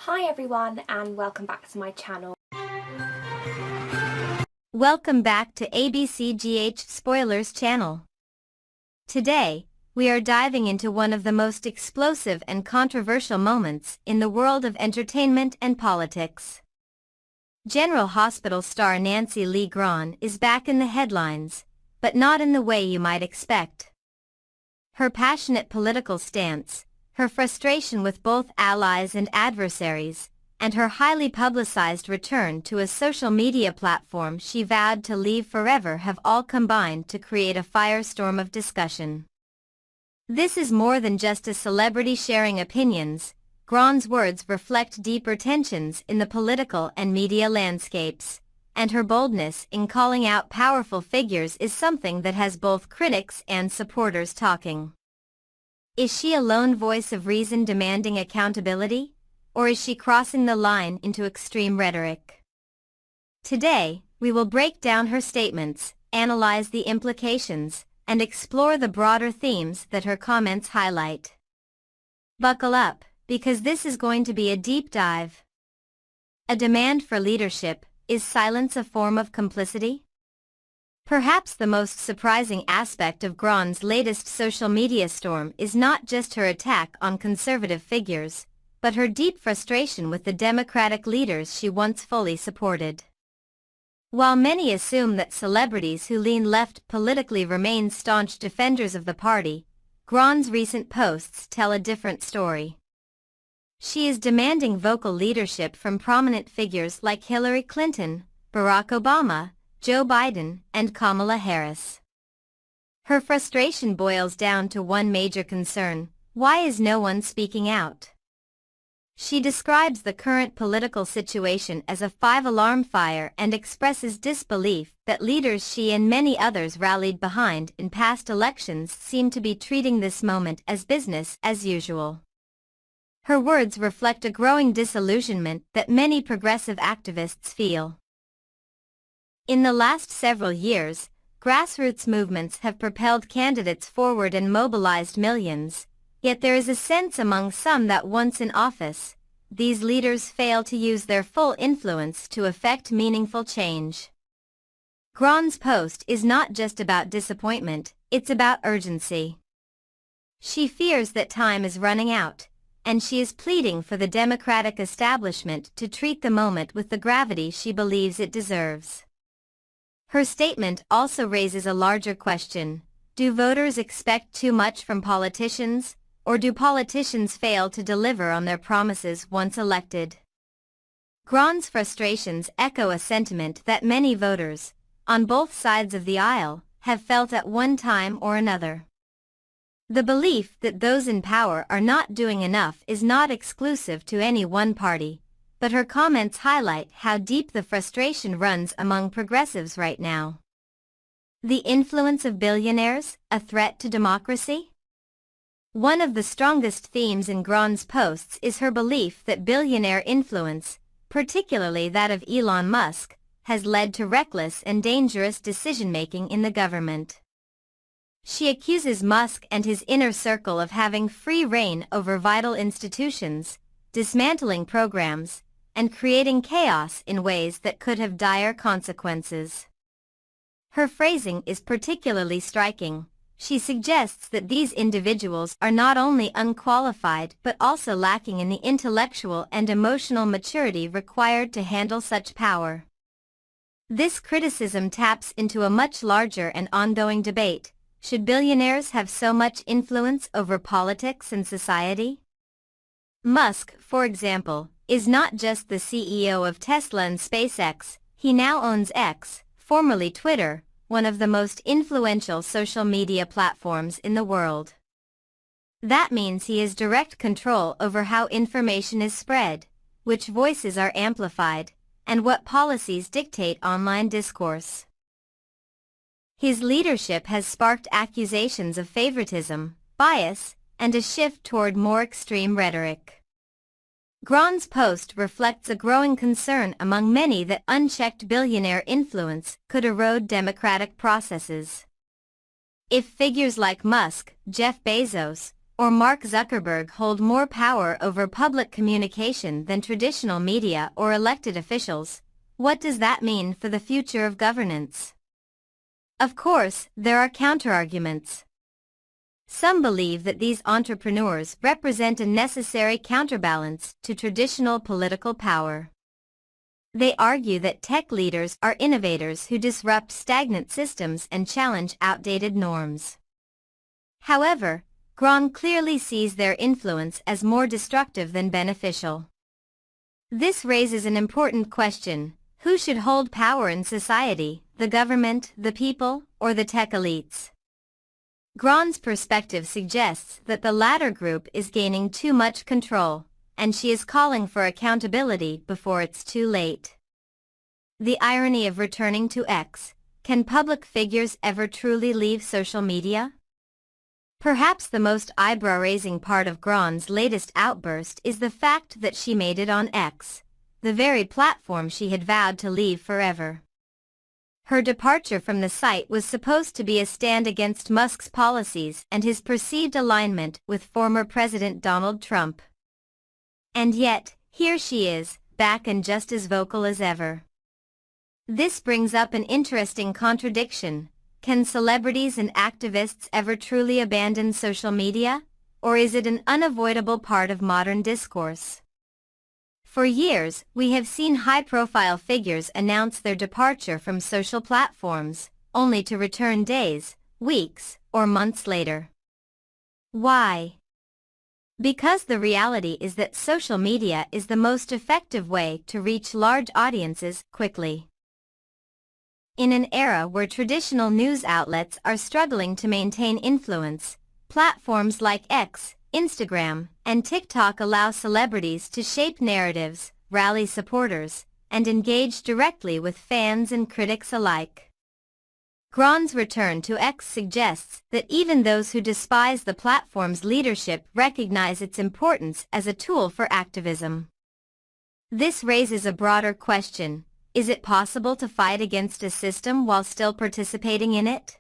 Hi everyone and welcome back to my channel. Welcome back to ABCGH Spoilers channel. Today, we are diving into one of the most explosive and controversial moments in the world of entertainment and politics. General Hospital star Nancy Lee Grahn is back in the headlines, but not in the way you might expect. Her passionate political stance, her frustration with both allies and adversaries, and her highly publicized return to a social media platform she vowed to leave forever have all combined to create a firestorm of discussion. This is more than just a celebrity sharing opinions. Grahn's words reflect deeper tensions in the political and media landscapes, and her boldness in calling out powerful figures is something that has both critics and supporters talking. Is she a lone voice of reason demanding accountability, or is she crossing the line into extreme rhetoric? Today, we will break down her statements, analyze the implications, and explore the broader themes that her comments highlight. Buckle up, because this is going to be a deep dive. A demand for leadership: is silence a form of complicity? Perhaps the most surprising aspect of Grahn's latest social media storm is not just her attack on conservative figures, but her deep frustration with the Democratic leaders she once fully supported. While many assume that celebrities who lean left politically remain staunch defenders of the party, Grahn's recent posts tell a different story. She is demanding vocal leadership from prominent figures like Hillary Clinton, Barack Obama, Joe Biden, and Kamala Harris. Her frustration boils down to one major concern: why is no one speaking out? She describes the current political situation as a five-alarm fire and expresses disbelief that leaders she and many others rallied behind in past elections seem to be treating this moment as business as usual. Her words reflect a growing disillusionment that many progressive activists feel. In the last several years, grassroots movements have propelled candidates forward and mobilized millions, yet there is a sense among some that once in office, these leaders fail to use their full influence to effect meaningful change. Grahn's post is not just about disappointment, it's about urgency. She fears that time is running out, and she is pleading for the Democratic establishment to treat the moment with the gravity she believes it deserves. Her statement also raises a larger question: do voters expect too much from politicians, or do politicians fail to deliver on their promises once elected? Grahn's frustrations echo a sentiment that many voters, on both sides of the aisle, have felt at one time or another. The belief that those in power are not doing enough is not exclusive to any one party, but her comments highlight how deep the frustration runs among progressives right now. The influence of billionaires: a threat to democracy? One of the strongest themes in Grahn's posts is her belief that billionaire influence, particularly that of Elon Musk, has led to reckless and dangerous decision-making in the government. She accuses Musk and his inner circle of having free rein over vital institutions, dismantling programs, and creating chaos in ways that could have dire consequences. Her phrasing is particularly striking. She suggests that these individuals are not only unqualified but also lacking in the intellectual and emotional maturity required to handle such power. This criticism taps into a much larger and ongoing debate: should billionaires have so much influence over politics and society? Musk, for example, is not just the CEO of Tesla and SpaceX. He now owns X, formerly Twitter, one of the most influential social media platforms in the world. That means he has direct control over how information is spread, which voices are amplified, and what policies dictate online discourse. His leadership has sparked accusations of favoritism, bias, and a shift toward more extreme rhetoric. Grahn's post reflects a growing concern among many that unchecked billionaire influence could erode democratic processes. If figures like Musk, Jeff Bezos, or Mark Zuckerberg hold more power over public communication than traditional media or elected officials. What does that mean for the future of governance? Of course, there are counterarguments. Some believe that these entrepreneurs represent a necessary counterbalance to traditional political power. They argue that tech leaders are innovators who disrupt stagnant systems and challenge outdated norms. However, Grahn clearly sees their influence as more destructive than beneficial. This raises an important question: who should hold power in society, the government, the people, or the tech elites? Grahn's perspective suggests that the latter group is gaining too much control, and she is calling for accountability before it's too late. The irony of returning to X: can public figures ever truly leave social media? Perhaps the most eyebrow-raising part of Grahn's latest outburst is the fact that she made it on X, the very platform she had vowed to leave forever. Her departure from the site was supposed to be a stand against Musk's policies and his perceived alignment with former President Donald Trump. And yet, here she is, back and just as vocal as ever. This brings up an interesting contradiction. Can celebrities and activists ever truly abandon social media, or is it an unavoidable part of modern discourse? For years, we have seen high-profile figures announce their departure from social platforms, only to return days, weeks, or months later. Why? Because the reality is that social media is the most effective way to reach large audiences quickly. In an era where traditional news outlets are struggling to maintain influence, platforms like X, Instagram, and TikTok allow celebrities to shape narratives, rally supporters, and engage directly with fans and critics alike. Grahn's return to X suggests that even those who despise the platform's leadership recognize its importance as a tool for activism. This raises a broader question: is it possible to fight against a system while still participating in it?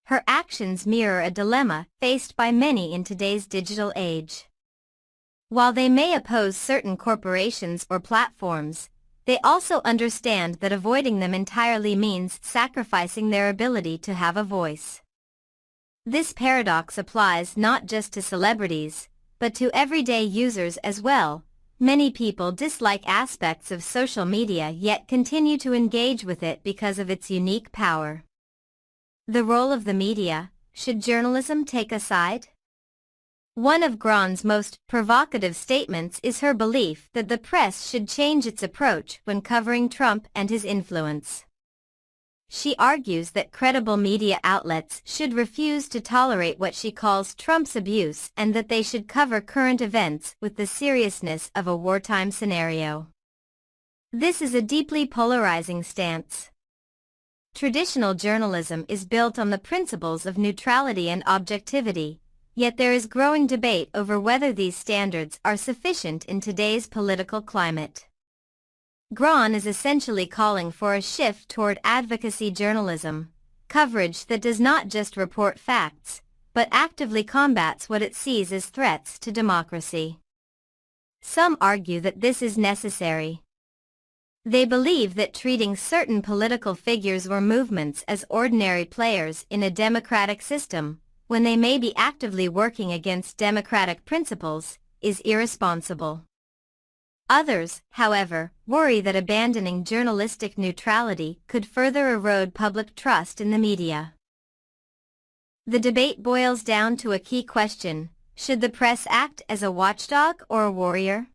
Her actions mirror a dilemma faced by many in today's digital age. While they may oppose certain corporations or platforms, they also understand that avoiding them entirely means sacrificing their ability to have a voice. This paradox applies not just to celebrities, but to everyday users as well. Many people dislike aspects of social media yet continue to engage with it because of its unique power. The role of the media: should journalism take a side? One of Grahn's most provocative statements is her belief that the press should change its approach when covering Trump and his influence. She argues that credible media outlets should refuse to tolerate what she calls Trump's abuse and that they should cover current events with the seriousness of a wartime scenario. This is a deeply polarizing stance. Traditional journalism is built on the principles of neutrality and objectivity, yet there is growing debate over whether these standards are sufficient in today's political climate. Grahn is essentially calling for a shift toward advocacy journalism, coverage that does not just report facts, but actively combats what it sees as threats to democracy. Some argue that this is necessary. They believe that treating certain political figures or movements as ordinary players in a democratic system, when they may be actively working against democratic principles, is irresponsible. Others, however, worry that abandoning journalistic neutrality could further erode public trust in the media. The debate boils down to a key question: should the press act as a watchdog or a warrior?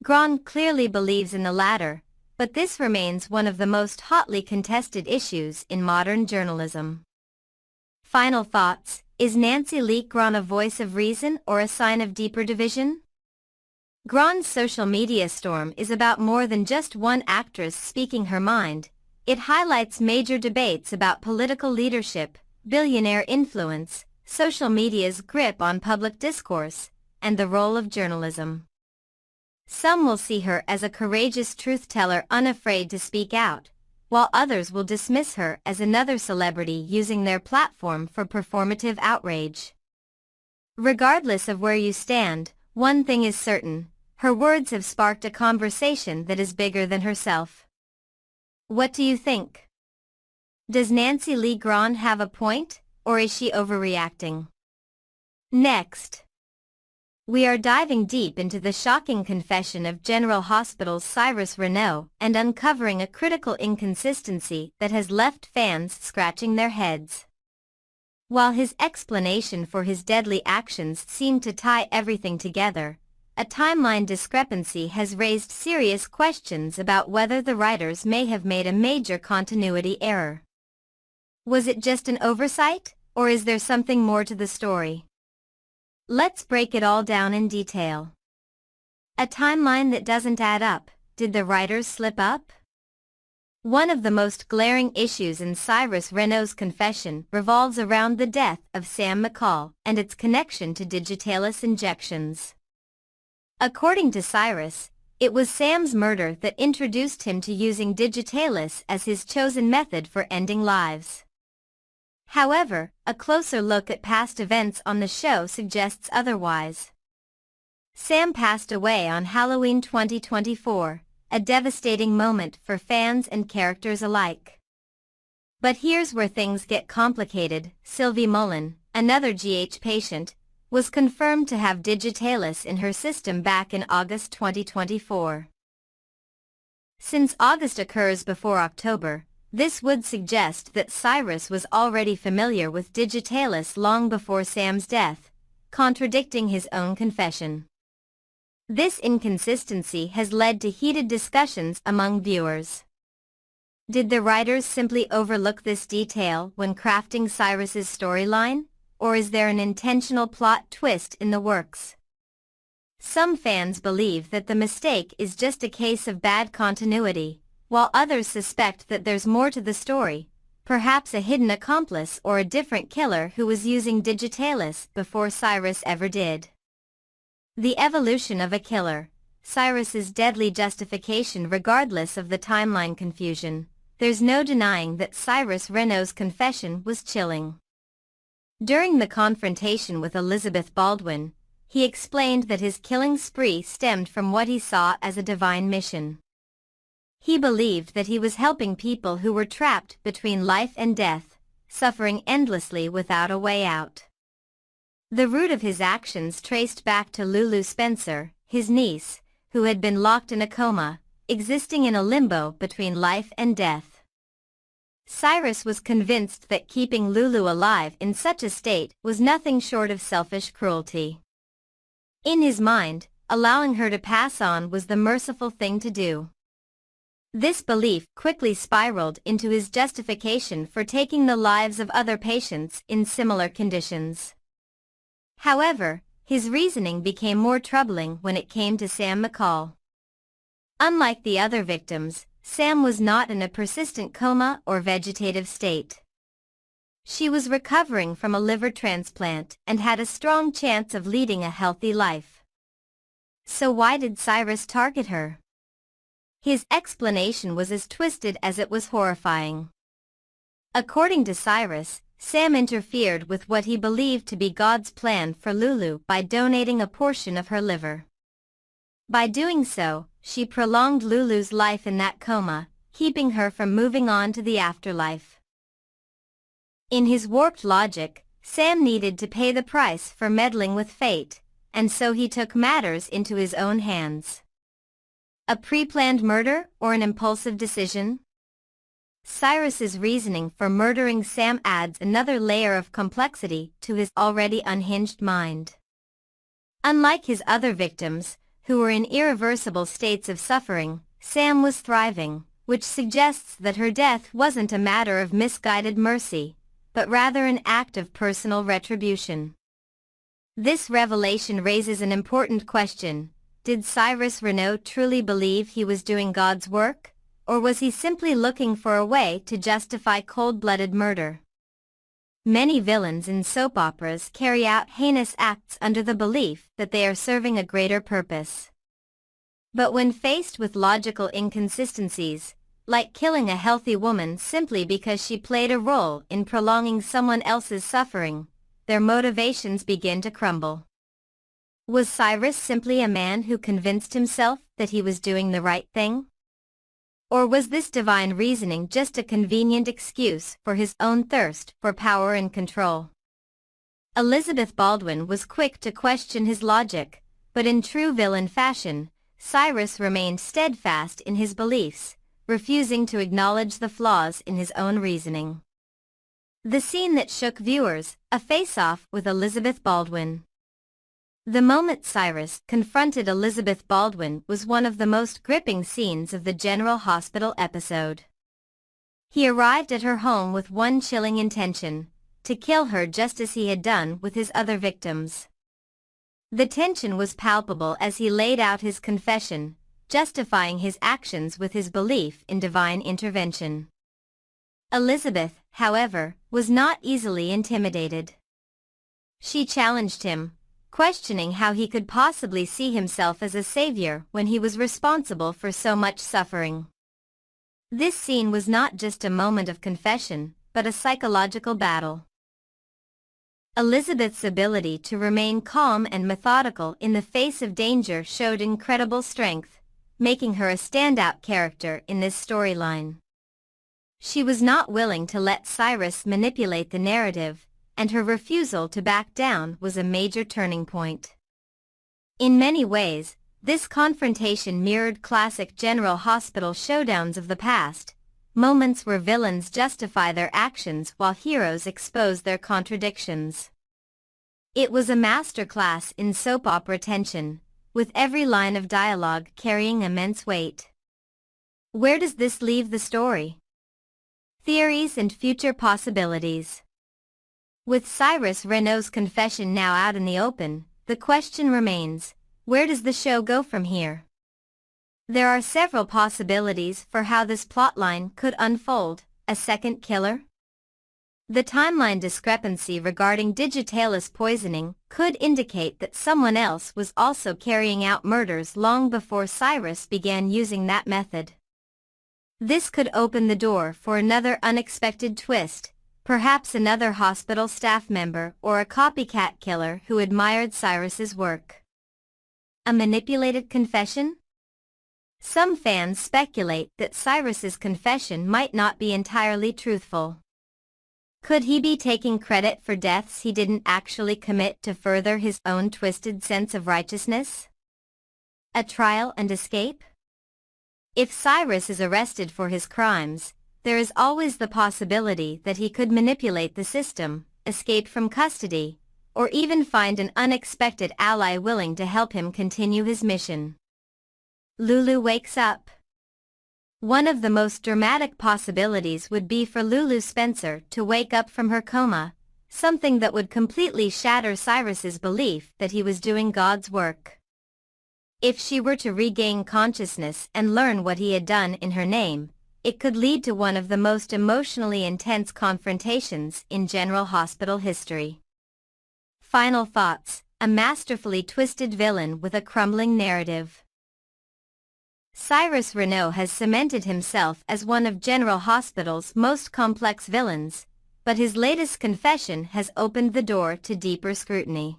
Grahn clearly believes in the latter, but this remains one of the most hotly contested issues in modern journalism. Final thoughts: is Nancy Lee Grahn a voice of reason or a sign of deeper division? Grahn's social media storm is about more than just one actress speaking her mind. It highlights major debates about political leadership, billionaire influence, social media's grip on public discourse, and the role of journalism. Some will see her as a courageous truth-teller unafraid to speak out, while others will dismiss her as another celebrity using their platform for performative outrage. Regardless of where you stand, one thing is certain: her words have sparked a conversation that is bigger than herself. What do you think? Does Nancy Lee Grahn have a point, or is she overreacting? Next, we are diving deep into the shocking confession of General Hospital's Cyrus Renaud and uncovering a critical inconsistency that has left fans scratching their heads. While his explanation for his deadly actions seemed to tie everything together, a timeline discrepancy has raised serious questions about whether the writers may have made a major continuity error. Was it just an oversight, or is there something more to the story? Let's break it all down in detail. A timeline that doesn't add up. Did the writers slip up? One of the most glaring issues in Cyrus Renaud's confession revolves around the death of Sam McCall and its connection to digitalis injections. According to Cyrus, it was Sam's murder that introduced him to using digitalis as his chosen method for ending lives. However, a closer look at past events on the show suggests otherwise. Sam passed away on Halloween 2024, a devastating moment for fans and characters alike. But here's where things get complicated. Sylvie Mullen, another GH patient, was confirmed to have digitalis in her system back in August 2024. Since August occurs before October, this would suggest that Cyrus was already familiar with digitalis long before Sam's death, contradicting his own confession. This inconsistency has led to heated discussions among viewers. Did the writers simply overlook this detail when crafting Cyrus's storyline, or is there an intentional plot twist in the works? Some fans believe that the mistake is just a case of bad continuity, while others suspect that there's more to the story, perhaps a hidden accomplice or a different killer who was using digitalis before Cyrus ever did. The evolution of a killer, Cyrus's deadly justification. Regardless of the timeline confusion, there's no denying that Cyrus Renaud's confession was chilling. During the confrontation with Elizabeth Baldwin, he explained that his killing spree stemmed from what he saw as a divine mission. He believed that he was helping people who were trapped between life and death, suffering endlessly without a way out. The root of his actions traced back to Lulu Spencer, his niece, who had been locked in a coma, existing in a limbo between life and death. Cyrus was convinced that keeping Lulu alive in such a state was nothing short of selfish cruelty. In his mind, allowing her to pass on was the merciful thing to do. This belief quickly spiraled into his justification for taking the lives of other patients in similar conditions. However, his reasoning became more troubling when it came to Sam McCall. Unlike the other victims, Sam was not in a persistent coma or vegetative state. She was recovering from a liver transplant and had a strong chance of leading a healthy life. So why did Cyrus target her? His explanation was as twisted as it was horrifying. According to Cyrus, Sam interfered with what he believed to be God's plan for Lulu by donating a portion of her liver. By doing so, she prolonged Lulu's life in that coma, keeping her from moving on to the afterlife. In his warped logic, Sam needed to pay the price for meddling with fate, and so he took matters into his own hands. A pre-planned murder or an impulsive decision? Cyrus's reasoning for murdering Sam adds another layer of complexity to his already unhinged mind. Unlike his other victims, who were in irreversible states of suffering, Sam was thriving, which suggests that her death wasn't a matter of misguided mercy, but rather an act of personal retribution. This revelation raises an important question. Did Cyrus Renaud truly believe he was doing God's work, or was he simply looking for a way to justify cold-blooded murder? Many villains in soap operas carry out heinous acts under the belief that they are serving a greater purpose. But when faced with logical inconsistencies, like killing a healthy woman simply because she played a role in prolonging someone else's suffering, their motivations begin to crumble. Was Cyrus simply a man who convinced himself that he was doing the right thing? Or was this divine reasoning just a convenient excuse for his own thirst for power and control? Elizabeth Baldwin was quick to question his logic, but in true villain fashion, Cyrus remained steadfast in his beliefs, refusing to acknowledge the flaws in his own reasoning. The scene that shook viewers, a face-off with Elizabeth Baldwin. The moment Cyrus confronted Elizabeth Baldwin was one of the most gripping scenes of the General Hospital episode. He arrived at her home with one chilling intention: to kill her just as he had done with his other victims. The tension was palpable as he laid out his confession, justifying his actions with his belief in divine intervention. Elizabeth, however, was not easily intimidated. She challenged him, questioning how he could possibly see himself as a savior when he was responsible for so much suffering. This scene was not just a moment of confession, but a psychological battle. Elizabeth's ability to remain calm and methodical in the face of danger showed incredible strength, making her a standout character in this storyline. She was not willing to let Cyrus manipulate the narrative, and her refusal to back down was a major turning point. In many ways, this confrontation mirrored classic General Hospital showdowns of the past, moments where villains justify their actions while heroes expose their contradictions. It was a masterclass in soap opera tension, with every line of dialogue carrying immense weight. Where does this leave the story? Theories and future possibilities. With Cyrus Renault's confession now out in the open, the question remains, where does the show go from here? There are several possibilities for how this plotline could unfold: a second killer? The timeline discrepancy regarding digitalis poisoning could indicate that someone else was also carrying out murders long before Cyrus began using that method. This could open the door for another unexpected twist, perhaps another hospital staff member or a copycat killer who admired Cyrus's work. A manipulated confession? Some fans speculate that Cyrus's confession might not be entirely truthful. Could he be taking credit for deaths he didn't actually commit to further his own twisted sense of righteousness? A trial and escape? If Cyrus is arrested for his crimes, there is always the possibility that he could manipulate the system, escape from custody, or even find an unexpected ally willing to help him continue his mission. Lulu wakes up. One of the most dramatic possibilities would be for Lulu Spencer to wake up from her coma, something that would completely shatter Cyrus's belief that he was doing God's work. If she were to regain consciousness and learn what he had done in her name, it could lead to one of the most emotionally intense confrontations in General Hospital history. Final thoughts: a masterfully twisted villain with a crumbling narrative. Cyrus Renault has cemented himself as one of General Hospital's most complex villains, but his latest confession has opened the door to deeper scrutiny.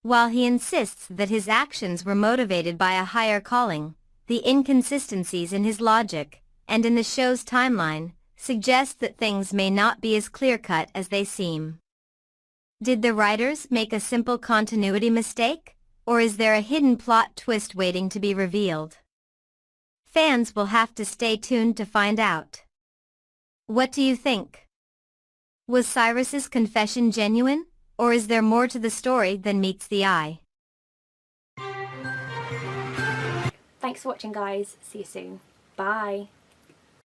While he insists that his actions were motivated by a higher calling, the inconsistencies in his logic, and in the show's timeline, suggest that things may not be as clear-cut as they seem. Did the writers make a simple continuity mistake, or is there a hidden plot twist waiting to be revealed? Fans will have to stay tuned to find out. What do you think? Was Cyrus's confession genuine, or is there more to the story than meets the eye? Thanks for watching, guys. See you soon. Bye.